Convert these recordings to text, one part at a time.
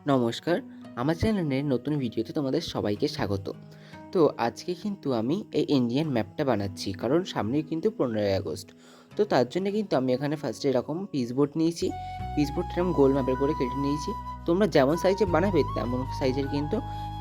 নমস্কার, আমার চ্যানেলের নতুন ভিডিওতে তোমাদের সবাইকে স্বাগত। তো আজকে কিন্তু আমি এই ইন্ডিয়ান ম্যাপটা বানাচ্ছি, কারণ সামনেই কিন্তু 15ই আগস্ট। তো তার জন্য কিন্তু আমি এখানে ফার্স্টে এরকম পিচবোর্ড নিয়েছি। পিচবোর্ডটা এরকম গোল মাপের করে কেটে নিয়েছি। তোমরা যেমন সাইজে বানাবে তেমন সাইজের কিন্তু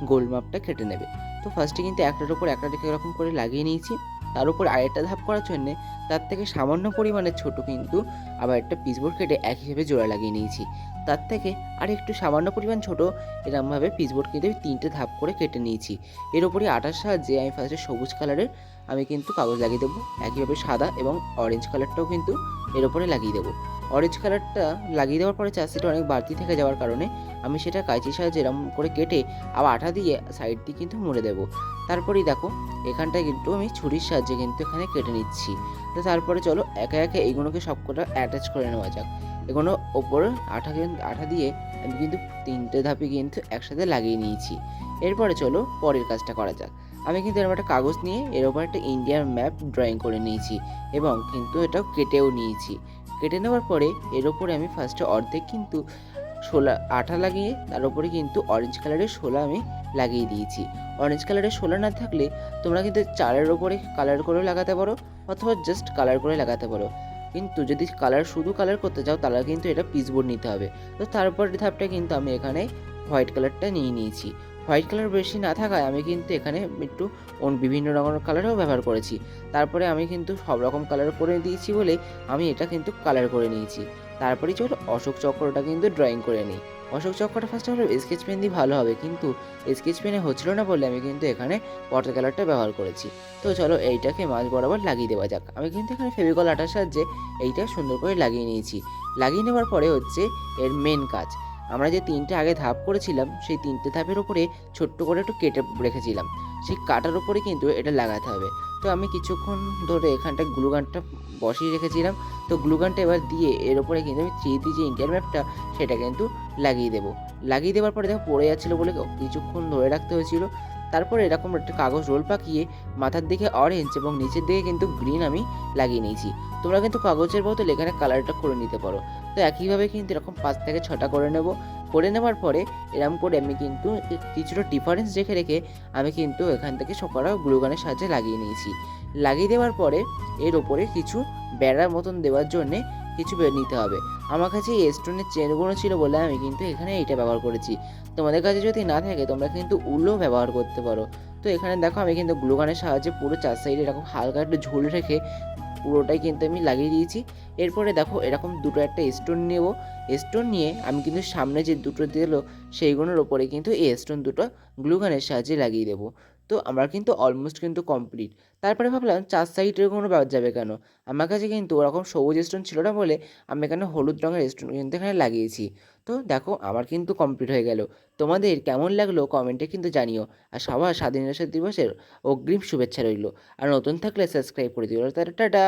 গোল মাপটা কেটে নেবে। তো ফার্স্টে কিন্তু একটার উপর একটা রেখে এরকম করে লাগিয়ে নিয়েছি। তার উপর আরেকটা ধাপ করার জন্যে তার থেকে সামান্য পরিমাণে ছোট কিন্তু আবার একটা পিচবোর্ড কেটে একইভাবে জোড়া লাগিয়ে নিয়েছি। তার থেকে আরেকটু সামান্য পরিমাণ ছোট এরকমভাবে পিচবোর্ড কেটে আমি 3টে ধাপ করে কেটে নিয়েছি। এর উপরই আটার সাহায্যে আমি ফার্স্টে সবুজ কালারের আমি কিন্তু কাগজ লাগিয়ে দেবো। একইভাবে সাদা এবং অরেঞ্জ কালারটাও কিন্তু এর উপরে লাগিয়ে দেবো। অরেঞ্জ কালারটা লাগিয়ে দেওয়ার পরে চাষিটা অনেক বাড়তি থেকে যাওয়ার কারণে আমি সেটা কাঁচির সাহায্যে এরকম করে কেটে আবার আঠা দিয়ে সাইড দিয়ে কিন্তু মুড়ে দেবো। তারপরেই দেখো এখানটায় কিন্তু আমি ছুরির সাহায্যে কিন্তু এখানে কেটে নিচ্ছি। তো তারপরে চলো একে একে এইগুলোকে সবকটা অ্যাটাচ করে নেওয়া যাক। এগুলো ওপরে আঠা দিয়ে আমি কিন্তু 3টে ধাপে কিন্তু একসাথে লাগিয়ে নিয়েছি। এরপরে চলো পরের কাজটা করা যাক। আমি কিন্তু এরকম একটা কাগজ নিয়ে এর উপর একটা ইন্ডিয়ার ম্যাপ ড্রয়িং করে নিয়েছি এবং কিন্তু এটাও কেটেও নিয়েছি। কেটে নেওয়ার পরে এর উপরে আমি ফার্স্টে অর্ধেক কিন্তু শোলা আঠা লাগিয়ে তার উপরে কিন্তু অরেঞ্জ কালারের শোলা আমি লাগিয়ে দিয়েছি। অরেঞ্জ কালারের শোলা না থাকলে তোমরা কিন্তু চালের ওপরে কালার করেও লাগাতে পারো অথবা জাস্ট কালার করে লাগাতে পারো। কিন্তু যদি শুধু কালার করতে চাও তাহলে কিন্তু এটা পিচবোর্ড নিতে হবে। তো তারপরের ধাপটা কিন্তু আমি এখানে হোয়াইট কালারটা নিয়ে নিয়েছি। হোয়াইট কালার বেশি না থাকায় আমি কিন্তু এখানে একটু বিভিন্ন রকমের কালারও ব্যবহার করেছি। তারপরে আমি কিন্তু সব রকম কালার করে দিয়েছি বলে আমি এটা কিন্তু কালার করে নিয়েছি। তারপরেই চলো অশোক চক্রটা কিন্তু ড্রয়িং করে নিই। অশোক চক্রটা ফার্স্টে হলো স্কেচ পেন দিয়ে ভালো হবে, কিন্তু স্কেচ পেনে হচ্ছিল না বলে আমি কিন্তু এখানে ওয়াটার কালারটা ব্যবহার করেছি। তো চলো এইটাকে মাঝ বরাবর লাগিয়ে দেওয়া যাক। আমি কিন্তু এখানে ফেভিকল আঠার সাহায্যে এইটা সুন্দর করে লাগিয়ে নিয়েছি। লাগিয়ে নেওয়ার পরে হচ্ছে এর মেন কাজ। আমরা যে 3টে আগে ধাপ করেছিলাম সেই 3টে ধাপের উপরে ছোট্ট করে একটু কেটে রেখেছিলাম, সেই কাটার উপরে কিন্তু এটা লাগাতে হবে। তো আমি কিছুক্ষণ ধরে এখানটা গ্লুগানটা বসিয়ে রেখেছিলাম। তো গ্লুগানটা এবার দিয়ে এর উপরে কিন্তু আমি 3D যে ইন্ডিয়ান ম্যাপটা সেটা কিন্তু লাগিয়ে দেবো। লাগিয়ে দেওয়ার পরে দেখো পড়ে যাচ্ছিলো বলে কিছুক্ষণ ধরে রাখতে হয়েছিল। তারপরে এরকম একটা কাগজ রোল পাকিয়ে মাথার দিকে অরেঞ্জ এবং নিচের দিকে কিন্তু গ্রিন আমি লাগিয়ে নিয়েছি। তোমরা কিন্তু কাগজের বদলে এখানে কালারটা করে নিতে পারো। তো একইভাবে কিন্তু এরকম 5 থেকে 6টা করে নেব। করে নেওয়ার পরে এরকম করে আমি কিন্তু কিছুটা ডিফারেন্স রেখে রেখে আমি কিন্তু এখান থেকে সবকটা গ্লুগানের সাহায্যে লাগিয়ে নিয়েছি। লাগিয়ে দেওয়ার পরে এর ওপরে কিছু বেড়ার মতন দেওয়ার জন্যে কিছু নিতে হবে। আমার কাছে এই স্টোনের চেনগুলো ছিল বলে আমি কিন্তু এখানে এইটা ব্যবহার করেছি। তোমাদের কাছে যদি না থাকে তোমরা কিন্তু উলও ব্যবহার করতে পারো। তো এখানে দেখো আমি কিন্তু গ্লুগানের সাহায্যে পুরো 4 সাইডে এরকম হালকা একটু ঝুল রেখে পুরোটাই কিন্তু আমি লাগিয়ে দিয়েছি। এরপরে দেখো এরকম দুটো একটা স্টোন নেব। স্টোন নিয়ে আমি কিন্তু সামনে যে দুটো দিল সেইগুলোর ওপরে কিন্তু এই স্টোন দুটো গ্লুগানের সাহায্যে লাগিয়ে দেবো। তো আমার কিন্তু অলমোস্ট কিন্তু কমপ্লিট। তারপরে ভাবলাম 4 সাইডের কোনো ব্যাপার যাবে কেন, আমার কাছে কিন্তু ওরকম সবুজ স্টোন ছিল না বলে আমি এখানে হলুদ রঙের স্টোন কিন্তু এখানে লাগিয়েছি। তো দেখো আমার কিন্তু কমপ্লিট হয়ে গেল। তোমাদের কেমন লাগলো কমেন্টে কিন্তু জানিও। আর সবার স্বাধীনতা দিবসের অগ্রিম শুভেচ্ছা রইল। আর নতুন থাকলে সাবস্ক্রাইব করে দিও। টাটা।